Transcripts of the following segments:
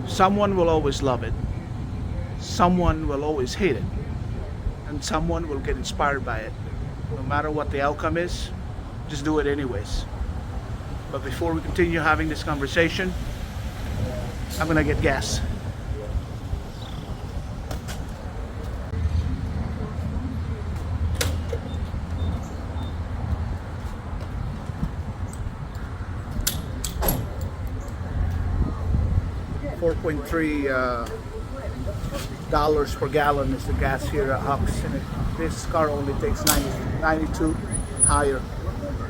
Someone will always love it, someone will always hate it, and someone will get inspired by it. No matter what the outcome is, just do it anyways. But before we continue having this conversation, I'm gonna get gas. $4.3 per gallon is the gas here at Hux, and this car only takes 92 higher.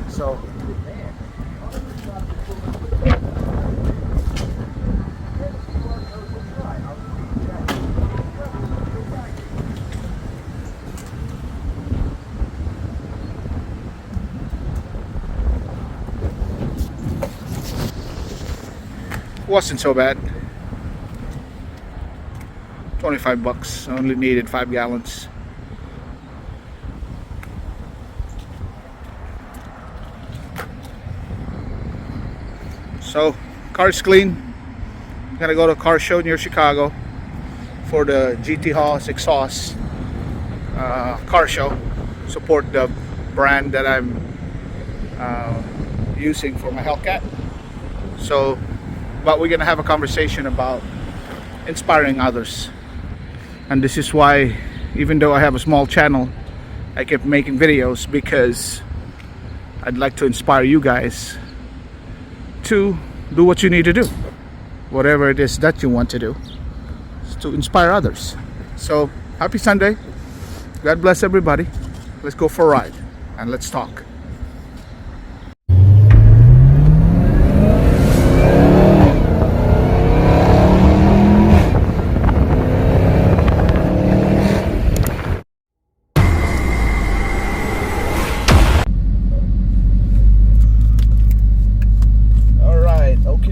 So wasn't so bad. 25 bucks. Only needed 5 gallons. So car's clean. Gonna go to a car show near Chicago for the GT Haas exhaust car show. Support the brand that I'm using for my Hellcat. So, but we're gonna have a conversation about inspiring others. And this is why, even though I have a small channel, I kept making videos, because I'd like to inspire you guys to do what you need to do, whatever it is that you want to do, to inspire others. So happy Sunday, God bless everybody. Let's go for a ride and let's talk.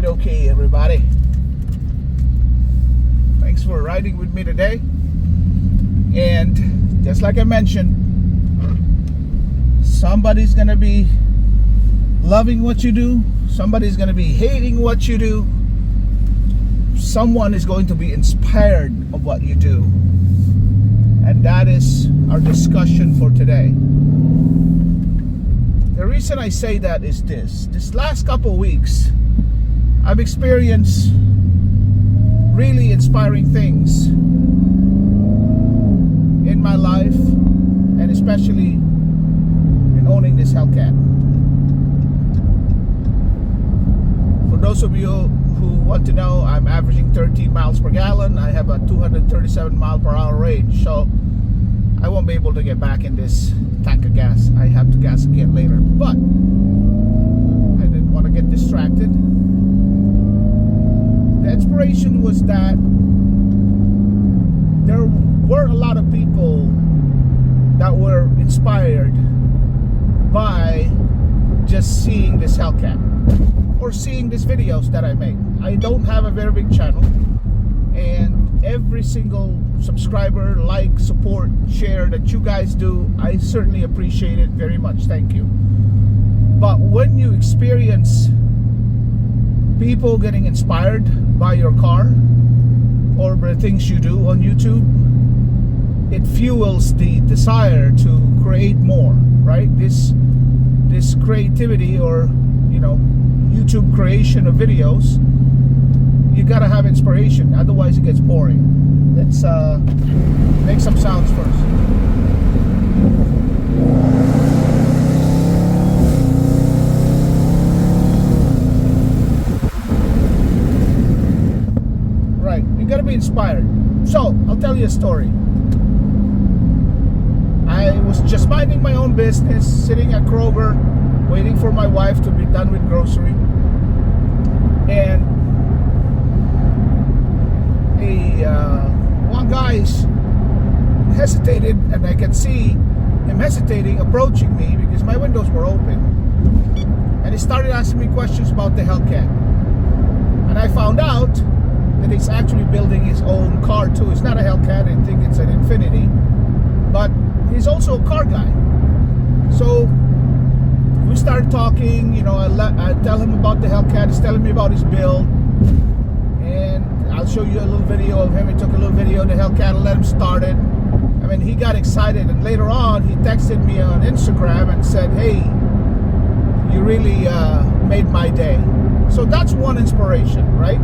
Okay, everybody, thanks for riding with me today. And just like I mentioned, somebody's gonna be loving what you do, somebody's gonna be hating what you do, someone is going to be inspired of what you do. And that is our discussion for today. The reason I say that is this last couple of weeks I've experienced really inspiring things in my life, and especially in owning this Hellcat. For those of you who want to know, I'm averaging 13 miles per gallon. I have a 237 mile per hour range, so I won't be able to get back in this tank of gas. I have to gas again later, but I didn't want to get distracted. The inspiration was that there were a lot of people that were inspired by just seeing this Hellcat or seeing these videos that I make. I don't have a very big channel, and every single subscriber, like, support, share that you guys do, I certainly appreciate it very much. Thank you. But when you experience people getting inspired by your car or the things you do on YouTube, it fuels the desire to create more, right? This creativity, or YouTube creation of videos, you gotta have inspiration, otherwise it gets boring. Let's make some sounds first. You gotta be inspired. So I'll tell you a story. I was just minding my own business, sitting at Kroger, waiting for my wife to be done with grocery, and one guy hesitated, and I can see him hesitating, approaching me because my windows were open, and he started asking me questions about the Hellcat. And I found out that he's actually building his own car too. It's not a Hellcat, I think it's an Infinity, but he's also a car guy. So we started talking, I tell him about the Hellcat, he's telling me about his build, and I I'll show you a little video of him. He took a little video of the Hellcat and let him start it. I mean, he got excited, and later on he texted me on Instagram and said, hey, you really made my day. So that's one inspiration, right?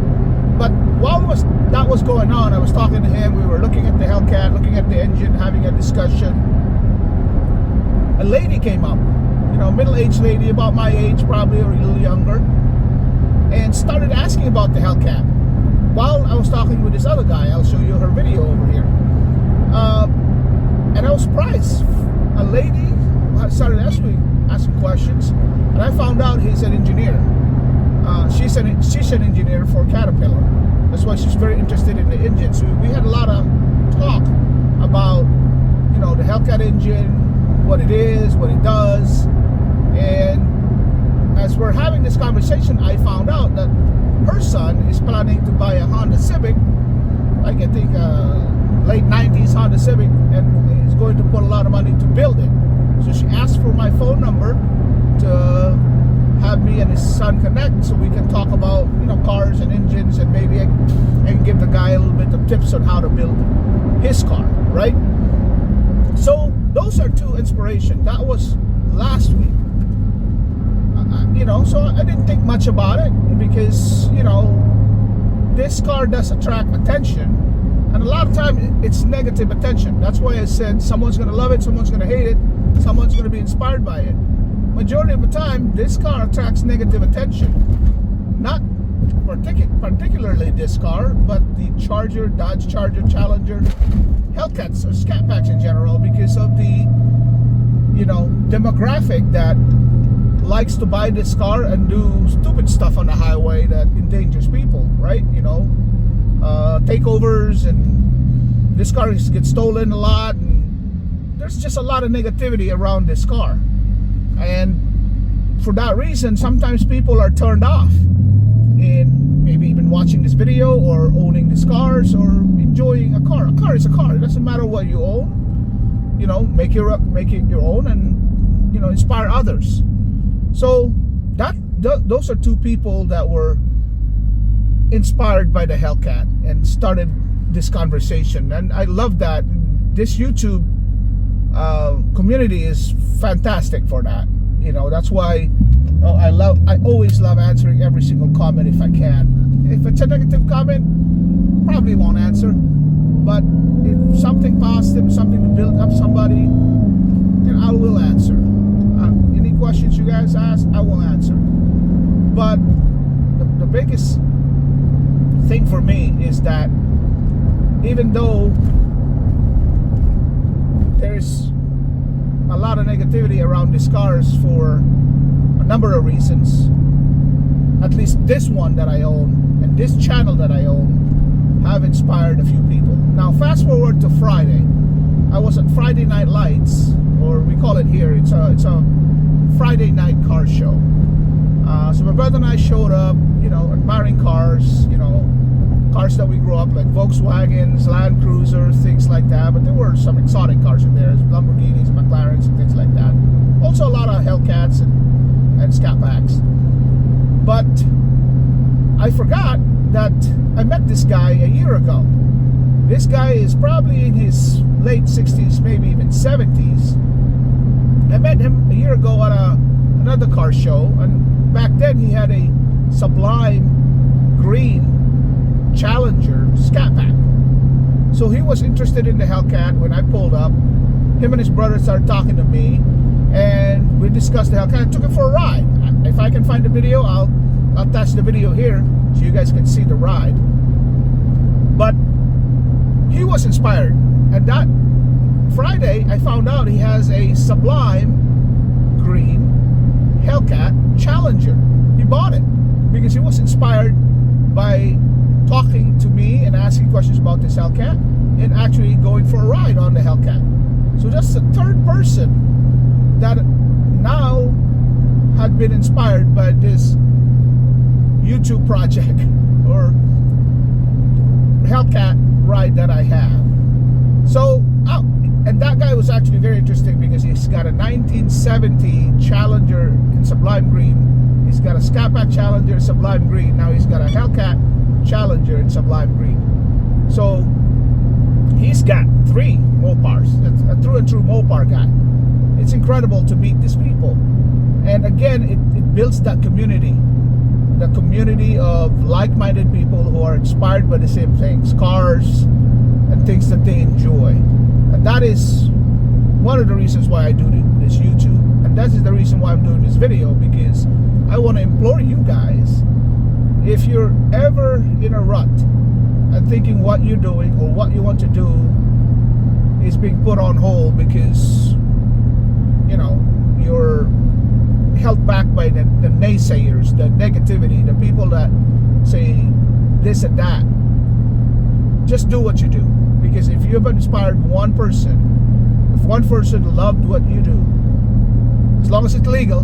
But while that was going on, I was talking to him. We were looking at the Hellcat, looking at the engine, having a discussion. A lady came up, middle-aged lady, about my age, probably, or a little younger, and started asking about the Hellcat. While I was talking with this other guy, I'll show you her video over here. And I was surprised. A lady started asking questions, and I found out he's an engineer. She's an engineer for Caterpillar. That's why she's very interested in the engine. So we had a lot of talk about, the Hellcat engine, what it is, what it does. And as we're having this conversation, I found out that her son is planning to buy a Honda Civic, like I think late 90s Honda Civic, and is going to put a lot of money to build it. So she asked for my phone number to have me and his son connect so we can talk about cars and engines, and maybe I can give the guy a little bit of tips on how to build his car, right? So those are two inspirations. That was last week. So I didn't think much about it because this car does attract attention, and a lot of times it's negative attention. That's why I said someone's going to love it, someone's going to hate it, someone's going to be inspired by it. Majority of the time, this car attracts negative attention. Not particularly this car, but the Charger, Dodge Charger, Challenger, Hellcats, or Scat Packs in general, because of the demographic that likes to buy this car and do stupid stuff on the highway that endangers people, right? Takeovers, and this car gets stolen a lot, and there's just a lot of negativity around this car. And for that reason, sometimes people are turned off in maybe even watching this video, or owning these cars, or enjoying a car. A car is a car. It doesn't matter what you own. Make it your own, and inspire others. So those are two people that were inspired by the Hellcat and started this conversation. And I love that. This YouTube community is fantastic for that. That's why I always love answering every single comment if I can. If it's a negative comment, probably won't answer. But if something positive, something to build up somebody, then I will answer. Any questions you guys ask, I will answer. But the biggest thing for me is that even though there's a lot of negativity around these cars for a number of reasons, at least this one that I own and this channel that I own have inspired a few people. Now fast forward to Friday. I was at Friday Night Lights, or we call it here, it's a Friday night car show. So my brother and I showed up, admiring cars, cars that we grew up, like Volkswagens, Land Cruisers, things like that. But there were some exotic cars in there, Lamborghinis, McLarens, and things like that. Also a lot of Hellcats and Scat Packs. But I forgot that I met this guy a year ago. This guy is probably in his late 60s, maybe even 70s. I met him a year ago at another car show, and back then he had a sublime green Challenger Scat Pack. So he was interested in the Hellcat. When I pulled up, him and his brother started talking to me, and we discussed the Hellcat. I took him for a ride. If I can find the video, I'll attach the video here so you guys can see the ride. But he was inspired, and that Friday I found out he has a sublime green Hellcat Challenger. He bought it because he was inspired by talking to me and asking questions about this Hellcat, and actually going for a ride on the Hellcat. So that's the third person that now had been inspired by this YouTube project or Hellcat ride that I have. So, and that guy was actually very interesting because he's got a 1970 Challenger in sublime green. He's got a Scat Pack Challenger in sublime green. Now he's got a Hellcat Challenger in sublime green. So he's got 3 Mopars. That's a through and through Mopar guy. It's incredible to meet these people. And again, it builds that community. The community of like-minded people who are inspired by the same things, cars and things that they enjoy. And that is one of the reasons why I do this YouTube. And that is the reason why I'm doing this video, because I want to implore you guys, if you're ever in a rut and thinking what you're doing or what you want to do is being put on hold because, you know, you're held back by the naysayers, the negativity, the people that say this and that, just do what you do. Because if you've inspired one person, if one person loved what you do, as long as it's legal,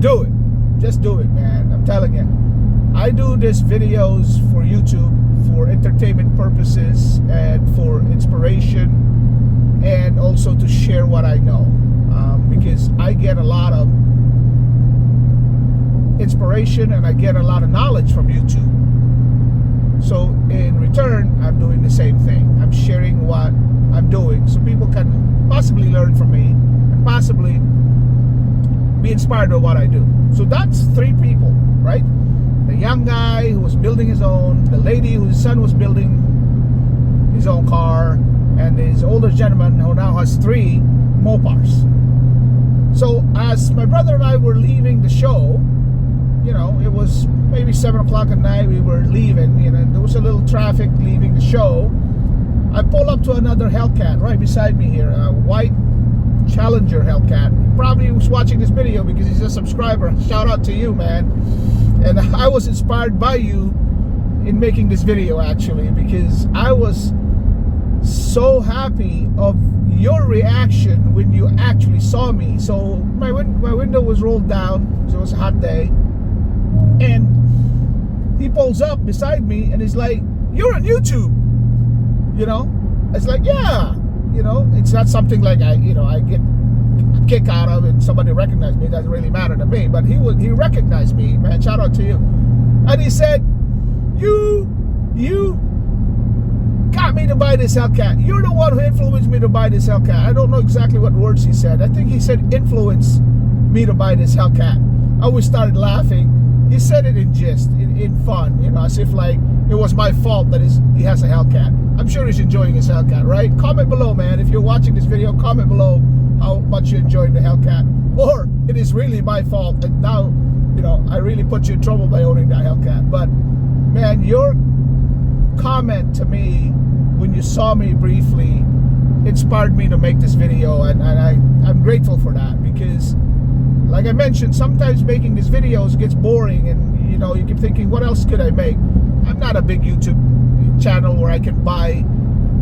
do it. Just do it, man. I'm telling you. I do these videos for YouTube for entertainment purposes and for inspiration, and also to share what I know, because I get a lot of inspiration and I get a lot of knowledge from YouTube. So in return, I'm doing the same thing. I'm sharing what I'm doing so people can possibly learn from me and possibly be inspired by what I do. So that's 3 people, right? The young guy who was building his own, the lady whose son was building his own car, and his older gentleman who now has 3 Mopars. So as my brother and I were leaving the show, you know, it was maybe 7 o'clock at night, we were leaving, you know, there was a little traffic leaving the show. I pull up to another Hellcat right beside me here, a white Challenger Hellcat. He probably was watching this video because he's a subscriber. Shout out to you, man. And I was inspired by you in making this video, actually, because I was so happy of your reaction when you actually saw me. So my window was rolled down because it was a hot day, and he pulls up beside me and he's like, "You're on YouTube," you know. It's like, yeah, you know, it's not something like I get a kick out of it. Somebody recognized me, it doesn't really matter to me, but he recognized me, man. Shout out to you. And he said, you got me to buy this Hellcat. You're the one who influenced me to buy this Hellcat. I don't know exactly what words he said. I think he said influence me to buy this Hellcat. I always started laughing. He said it in jest, in fun, you know, as if like it was my fault that he has a Hellcat. I'm sure he's enjoying his Hellcat, right? Comment below, man. If you're watching this video, comment below how much you're enjoying the Hellcat. Or it is really my fault, and now, you know, I really put you in trouble by owning that Hellcat. But man, your comment to me when you saw me briefly inspired me to make this video, and I'm grateful for that, because like I mentioned, sometimes making these videos gets boring, and you know, you keep thinking, what else could I make? I'm not a big YouTube channel where I can buy,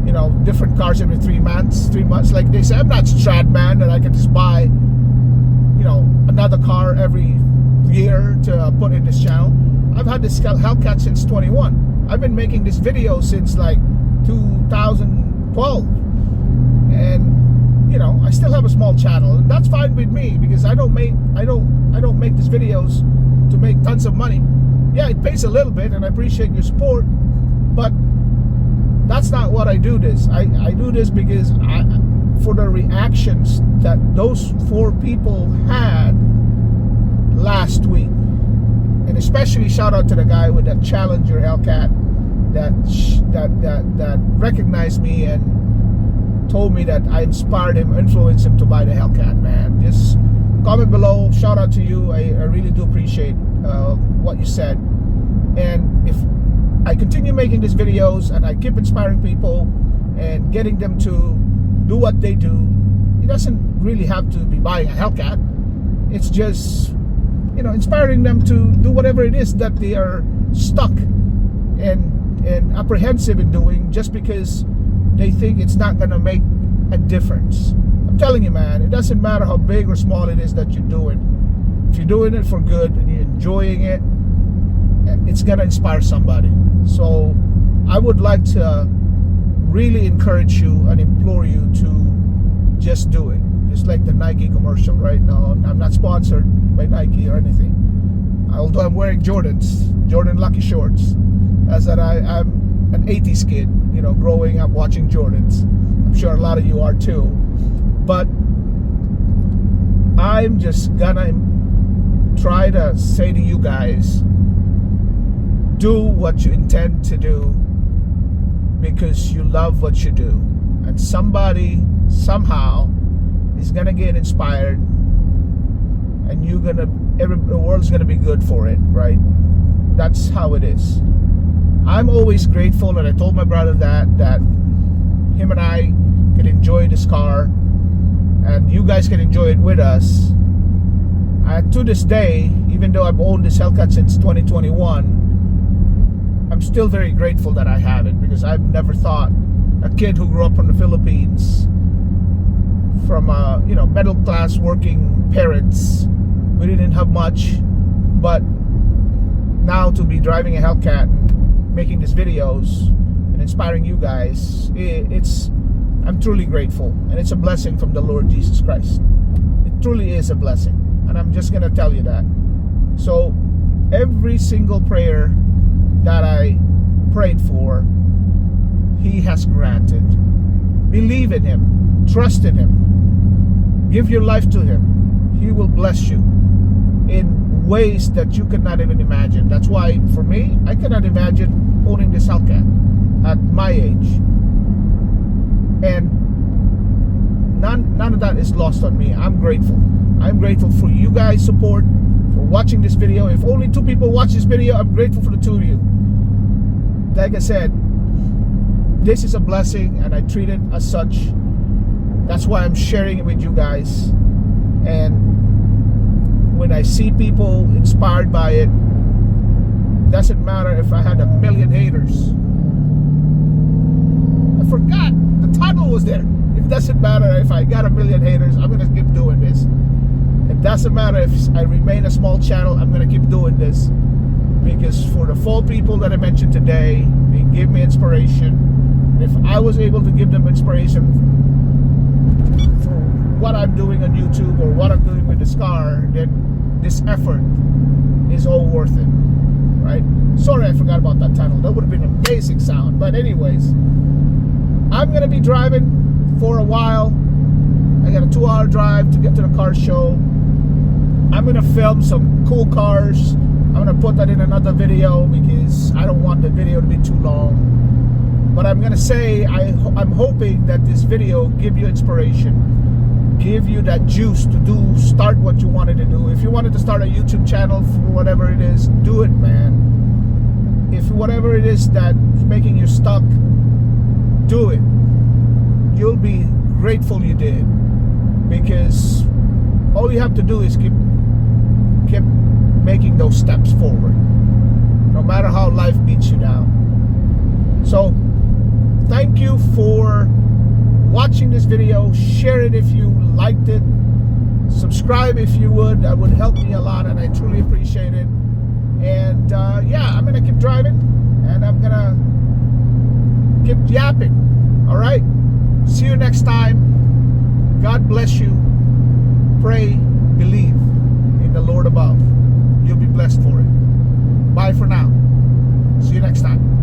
you know, different cars every 3 months. Like they say, I'm not Stradman that I can just buy, you know, another car every year to put in this channel. I've had this Hellcat since 21. I've been making this video since like 2012, and you know, I still have a small channel, and that's fine with me, because I don't make these videos to make tons of money. Yeah, it pays a little bit, and I appreciate your support, but that's not what I do this. I do this because for the reactions that those 4 people had last week. And especially shout out to the guy with that Challenger Hellcat that recognized me and told me that I inspired him, influenced him to buy the Hellcat, man. Just comment below. Shout out to you. I really do appreciate what you said. And if I continue making these videos and I keep inspiring people and getting them to do what they do, it doesn't really have to be buying a Hellcat. It's just, you know, inspiring them to do whatever it is that they are stuck and apprehensive in doing, just because they think it's not going to make a difference. I'm telling you, man, it doesn't matter how big or small it is that you're doing. If you're doing it for good and you're enjoying it, it's going to inspire somebody. So I would like to really encourage you and implore you to just do it. Just like the Nike commercial right now. I'm not sponsored by Nike or anything, although I'm wearing Jordan Lucky shorts, as that I'm an 80s kid, growing up watching Jordans. I'm sure a lot of you are too. But I'm just gonna try to say to you guys, do what you intend to do because you love what you do. And somebody, somehow, is gonna get inspired, and the world's gonna be good for it, right? That's how it is. I'm always grateful, and I told my brother that him and I can enjoy this car, and you guys can enjoy it with us. To this day, even though I've owned this Hellcat since 2021, I'm still very grateful that I have it, because I've never thought, a kid who grew up from the Philippines, from middle class working parents, we didn't have much, but now to be driving a Hellcat and making these videos and inspiring you guys, I'm truly grateful, and it's a blessing from the Lord Jesus Christ. It truly is a blessing, and I'm just gonna tell you that. So every single prayer that I prayed for, He has granted. Believe in Him, trust in Him, give your life to Him. He will bless you in ways that you could not even imagine. That's why, for me, I cannot imagine owning this Hellcat at my age, and none of that is lost on me. I'm grateful. I'm grateful for you guys' support, for watching this video. If only 2 people watch this video, I'm grateful for the 2 of you. Like I said, this is a blessing, and I treat it as such. That's why I'm sharing it with you guys. And when I see people inspired by it, doesn't matter if I had 1,000,000 haters. I forgot the title was there. It doesn't matter if I got 1,000,000 haters, I'm gonna keep doing this. It doesn't matter if I remain a small channel, I'm gonna keep doing this, because for the 4 people that I mentioned today, they give me inspiration. And if I was able to give them inspiration for what I'm doing on YouTube or what I'm doing with this car, then this effort is all worth it, right? Sorry, I forgot about that title. That would have been an amazing sound. But anyways, I'm gonna be driving for a while. I got a 2-hour drive to get to the car show. I'm gonna film some cool cars. I'm gonna put that in another video because I don't want the video to be too long. But I'm gonna say, I'm hoping that this video give you inspiration, give you that juice to start what you wanted to do. If you wanted to start a YouTube channel for whatever it is, do it, man. If whatever it is that's making you stuck, do it. You'll be grateful you did, because all you have to do is keep making those steps forward, no matter how life beats you down. So thank you for watching this video. Share it if you liked it. Subscribe if you would. That would help me a lot, and I truly appreciate it. And yeah, I'm gonna keep driving, and I'm gonna keep yapping. All right, see you next time. God bless you. Pray, believe in the Lord above. You'll be blessed for it. Bye for now. See you next time.